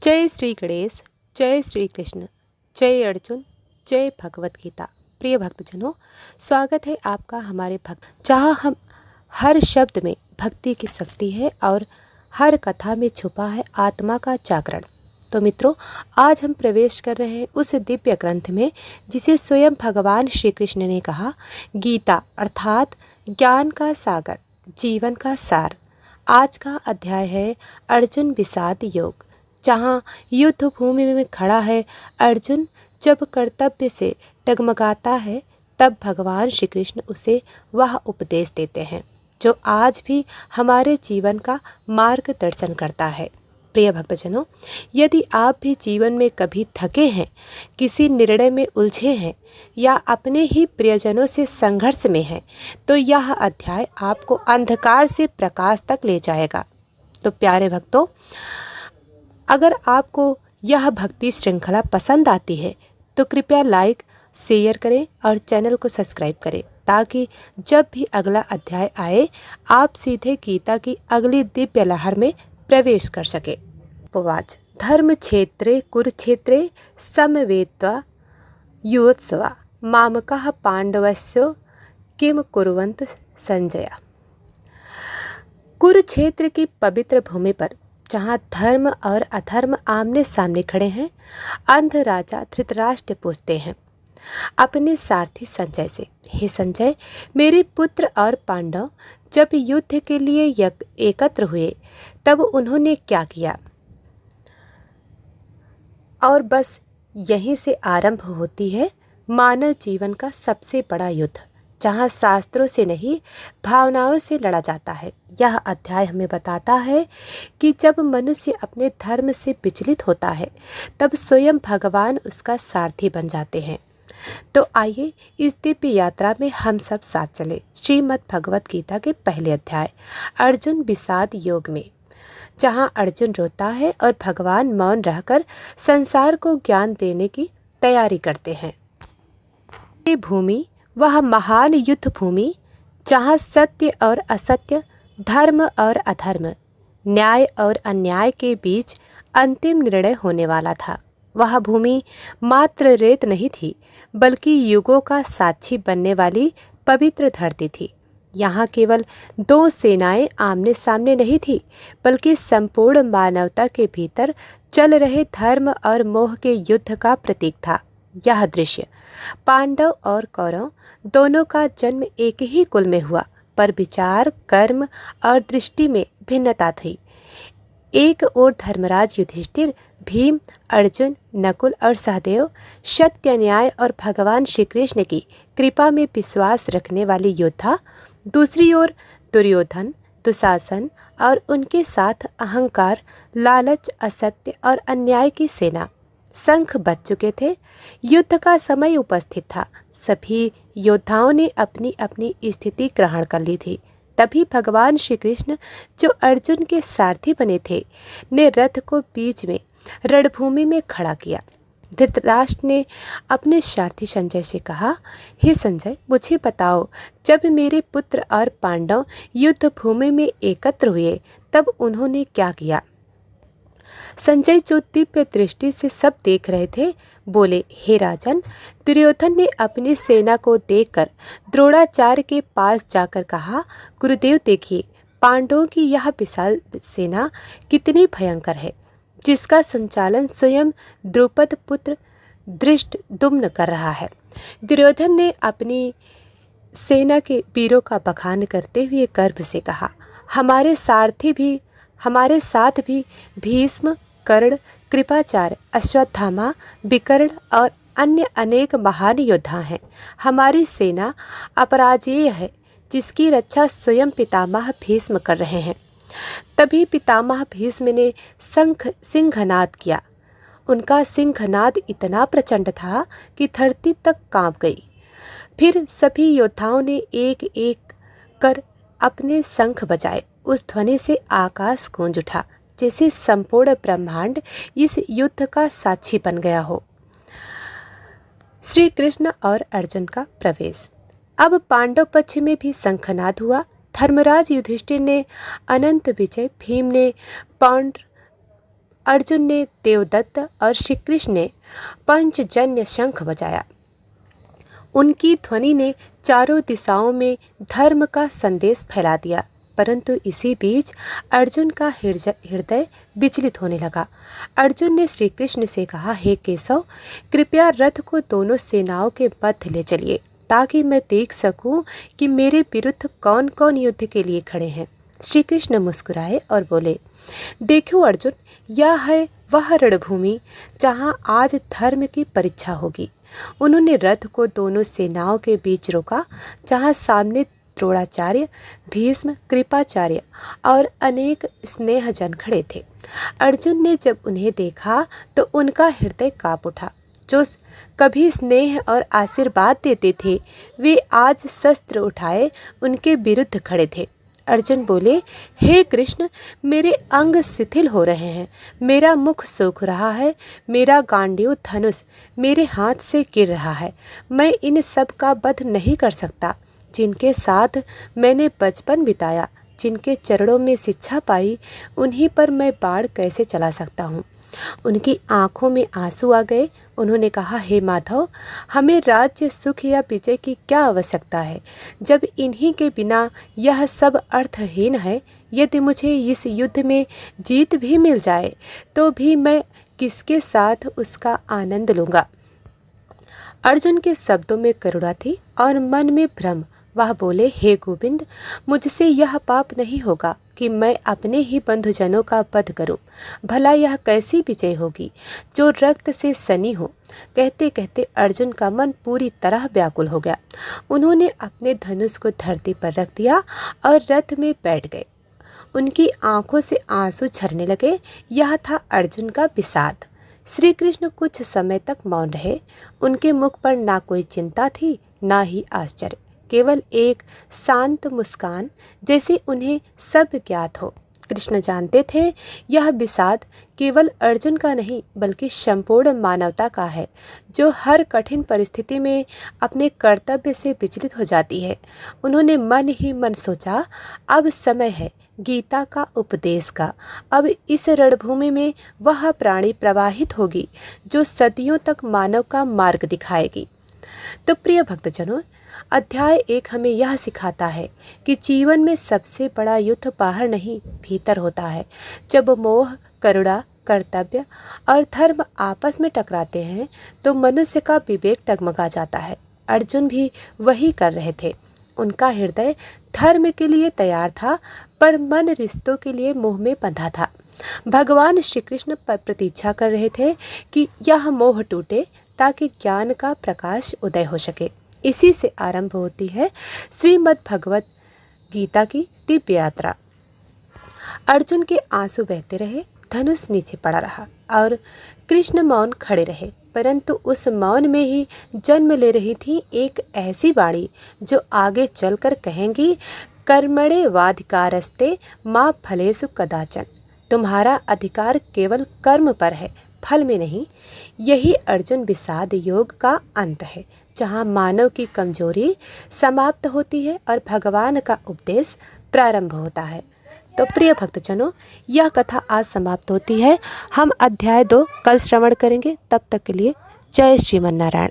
जय श्री गणेश, जय श्री कृष्ण, जय अर्जुन, जय भगवत गीता। प्रिय भक्तजनों, स्वागत है आपका हमारे भक्त, जहाँ हम हर शब्द में भक्ति की शक्ति है और हर कथा में छुपा है आत्मा का जागरण। तो मित्रों, आज हम प्रवेश कर रहे हैं उस दिव्य ग्रंथ में जिसे स्वयं भगवान श्री कृष्ण ने कहा गीता, अर्थात ज्ञान का सागर, जीवन का सार। आज का अध्याय है अर्जुन विषाद योग, जहाँ युद्ध भूमि में खड़ा है अर्जुन। जब कर्तव्य से डगमगाता है तब भगवान श्री कृष्ण उसे वह उपदेश देते हैं जो आज भी हमारे जीवन का मार्गदर्शन करता है। प्रिय भक्तजनों, यदि आप भी जीवन में कभी थके हैं, किसी निर्णय में उलझे हैं या अपने ही प्रियजनों से संघर्ष में हैं, तो यह अध्याय आपको अंधकार से प्रकाश तक ले जाएगा। तो प्यारे भक्तों, अगर आपको यह भक्ति श्रृंखला पसंद आती है तो कृपया लाइक, शेयर करें और चैनल को सब्सक्राइब करें, ताकि जब भी अगला अध्याय आए आप सीधे गीता की अगली दिव्य लहर में प्रवेश कर सके। उपवाच। धर्म क्षेत्रे कुरुक्षेत्रे समवेत्वा युत्सवा मामकाः पांडवस्य किम कुर्वन्त संजय। कुरुक्षेत्र की पवित्र भूमि पर जहाँ धर्म और अधर्म आमने सामने खड़े हैं, अंध राजा धृतराष्ट्र पूछते हैं अपने सारथी संजय से, हे संजय, मेरे पुत्र और पांडव जब युद्ध के लिए एकत्र हुए तब उन्होंने क्या किया। और बस यहीं से आरंभ होती है मानव जीवन का सबसे बड़ा युद्ध, जहाँ शास्त्रों से नहीं भावनाओं से लड़ा जाता है। यह अध्याय हमें बताता है कि जब मनुष्य अपने धर्म से विचलित होता है तब स्वयं भगवान उसका सारथी बन जाते हैं। तो आइए इस दिव्य यात्रा में हम सब साथ चले श्रीमद् भगवत गीता के पहले अध्याय अर्जुन विषाद योग में, जहाँ अर्जुन रोता है और भगवान मौन रहकर संसार को ज्ञान देने की तैयारी करते हैं। ये भूमि वह महान युद्ध भूमि जहाँ सत्य और असत्य, धर्म और अधर्म, न्याय और अन्याय के बीच अंतिम निर्णय होने वाला था। वह भूमि मात्र रेत नहीं थी, बल्कि युगों का साक्षी बनने वाली पवित्र धरती थी। यहाँ केवल दो सेनाएं आमने सामने नहीं थी, बल्कि संपूर्ण मानवता के भीतर चल रहे धर्म और मोह के युद्ध का प्रतीक था। यह दृश्य पांडव और कौरव दोनों का जन्म एक ही कुल में हुआ, पर विचार, कर्म और दृष्टि में भिन्नता थी। एक ओर धर्मराज युधिष्ठिर, भीम, अर्जुन, नकुल और सहदेव सत्य, न्याय और भगवान श्री कृष्ण की कृपा में विश्वास रखने वाले योद्धा। दूसरी ओर दुर्योधन, दुशासन और उनके साथ अहंकार, लालच, असत्य और अन्याय की सेना। शंख बज चुके थे, युद्ध का समय उपस्थित था। सभी योद्धाओं ने अपनी अपनी स्थिति ग्रहण कर ली थी। तभी भगवान श्री कृष्ण, जो अर्जुन के सारथी बने थे, ने रथ को बीच में रणभूमि में खड़ा किया। धृतराष्ट्र ने अपने सारथी संजय से कहा, हे संजय, मुझे बताओ, जब मेरे पुत्र और पांडव युद्ध भूमि में एकत्र हुए तब उन्होंने क्या किया। संजय, जो दिव्य दृष्टि से सब देख रहे थे, बोले, हे राजन, दुर्योधन ने अपनी सेना को देखकर द्रोणाचार्य के पास जाकर कहा, गुरुदेव देखिए, पांडवों की यह विशाल सेना कितनी भयंकर है, जिसका संचालन स्वयं द्रुपद पुत्र धृष्टद्युम्न कर रहा है। दुर्योधन ने अपनी सेना के वीरों का बखान करते हुए गर्व से कहा, हमारे साथ भी भीष्म, कर्ण, कृपाचार्य, अश्वत्थामा, विकर्ण और अन्य अनेक महान योद्धा हैं। हमारी सेना अपराजेय है, जिसकी रक्षा स्वयं पितामह भीष्म कर रहे हैं। तभी पितामह भीष्म ने सिंहनाद किया। उनका सिंहनाद इतना प्रचंड था कि धरती तक कांप गई। फिर सभी योद्धाओं ने एक एक कर अपने शंख बजाए। उस ध्वनि से आकाश गूंज उठा, जैसे संपूर्ण ब्रह्मांड इस युद्ध का साक्षी बन गया हो। श्री कृष्ण और अर्जुन का प्रवेश। अब पांडव पक्ष में भी शंखनाद हुआ। धर्मराज युधिष्ठिर ने अनंत विजय, भीम ने अर्जुन ने देवदत्त और श्री कृष्ण ने पंचजन्य शंख बजाया। उनकी ध्वनि ने चारों दिशाओं में धर्म का संदेश फैला दिया। परंतु इसी बीच अर्जुन का हृदय विचलित होने लगा। अर्जुन ने श्री कृष्ण से कहा, हे केशव, कृपया रथ को दोनों सेनाओं के मध्य ले चलिए, ताकि मैं देख सकूं कि मेरे विरुद्ध कौन कौन युद्ध के लिए खड़े हैं। श्री कृष्ण मुस्कुराए और बोले, देखो अर्जुन, यह है वह रणभूमि जहाँ आज धर्म की परीक्षा होगी। उन्होंने रथ को दोनों सेनाओं के बीच रोका, जहाँ सामने द्रोणाचार्य, भीष्म, कृपाचार्य और अनेक स्नेहजन खड़े थे। अर्जुन ने जब उन्हें देखा तो उनका हृदय कांप उठा। जो कभी स्नेह और आशीर्वाद देते थे, वे आज शस्त्र उठाए उनके विरुद्ध खड़े थे। अर्जुन बोले, हे कृष्ण, मेरे अंग शिथिल हो रहे हैं, मेरा मुख सूख रहा है, मेरा गांडीव धनुष मेरे हाथ से गिर रहा है। मैं इन सब का वध नहीं कर सकता। जिनके साथ मैंने बचपन बिताया, जिनके चरणों में शिक्षा पाई, उन्हीं पर मैं बाण कैसे चला सकता हूँ। उनकी आंखों में आंसू आ गए। उन्होंने कहा, हे माधव, हमें राज्य, सुख या विजय की क्या आवश्यकता है, जब इन्हीं के बिना यह सब अर्थहीन है। यदि मुझे इस युद्ध में जीत भी मिल जाए तो भी मैं किसके साथ उसका आनंद लूँगा। अर्जुन के शब्दों में करुणा थी और मन में भ्रम। वह बोले, हे गोविंद, मुझसे यह पाप नहीं होगा कि मैं अपने ही बंधुजनों का वध करूं। भला यह कैसी विजय होगी जो रक्त से सनी हो। कहते कहते अर्जुन का मन पूरी तरह व्याकुल हो गया। उन्होंने अपने धनुष को धरती पर रख दिया और रथ में बैठ गए। उनकी आंखों से आंसू झरने लगे। यह था अर्जुन का विषाद। श्री कृष्ण कुछ समय तक मौन रहे। उनके मुख पर ना कोई चिंता थी, ना ही आश्चर्य, केवल एक शांत मुस्कान, जैसे उन्हें सब ज्ञात हो। कृष्ण जानते थे यह विषाद केवल अर्जुन का नहीं, बल्कि संपूर्ण मानवता का है, जो हर कठिन परिस्थिति में अपने कर्तव्य से विचलित हो जाती है। उन्होंने मन ही मन सोचा, अब समय है गीता का उपदेश का। अब इस रणभूमि में वह प्राणी प्रवाहित होगी जो सदियों तक मानव का मार्ग दिखाएगी। तो प्रिय भक्तजनों, अध्याय 1 हमें यह सिखाता है कि जीवन में सबसे बड़ा युद्ध बाहर नहीं, भीतर होता है। जब मोह, करुणा, कर्तव्य और धर्म आपस में टकराते हैं तो मनुष्य का विवेक डगमगा जाता है। अर्जुन भी वही कर रहे थे। उनका हृदय धर्म के लिए तैयार था, पर मन रिश्तों के लिए मोह में बंधा था। भगवान श्री कृष्ण प्रतीक्षा कर रहे थे कि यह मोह टूटे, ताकि ज्ञान का प्रकाश उदय हो सके। इसी से आरंभ होती है श्रीमद् भगवत गीता की दिव्य यात्रा। अर्जुन के आंसू बहते रहे, धनुष नीचे पड़ा रहा और कृष्ण मौन खड़े रहे। परंतु उस मौन में ही जन्म ले रही थी एक ऐसी वाणी जो आगे चलकर कहेंगी, कर्मणे वाधिकारस्ते माँ फलेषु कदाचन। तुम्हारा अधिकार केवल कर्म पर है, फल में नहीं। यही अर्जुन विषाद योग का अंत है, जहाँ मानव की कमजोरी समाप्त होती है और भगवान का उपदेश प्रारंभ होता है। तो प्रिय भक्तजनों, यह कथा आज समाप्त होती है। हम अध्याय 2 कल श्रवण करेंगे। तब तक के लिए जय श्रीमन नारायण।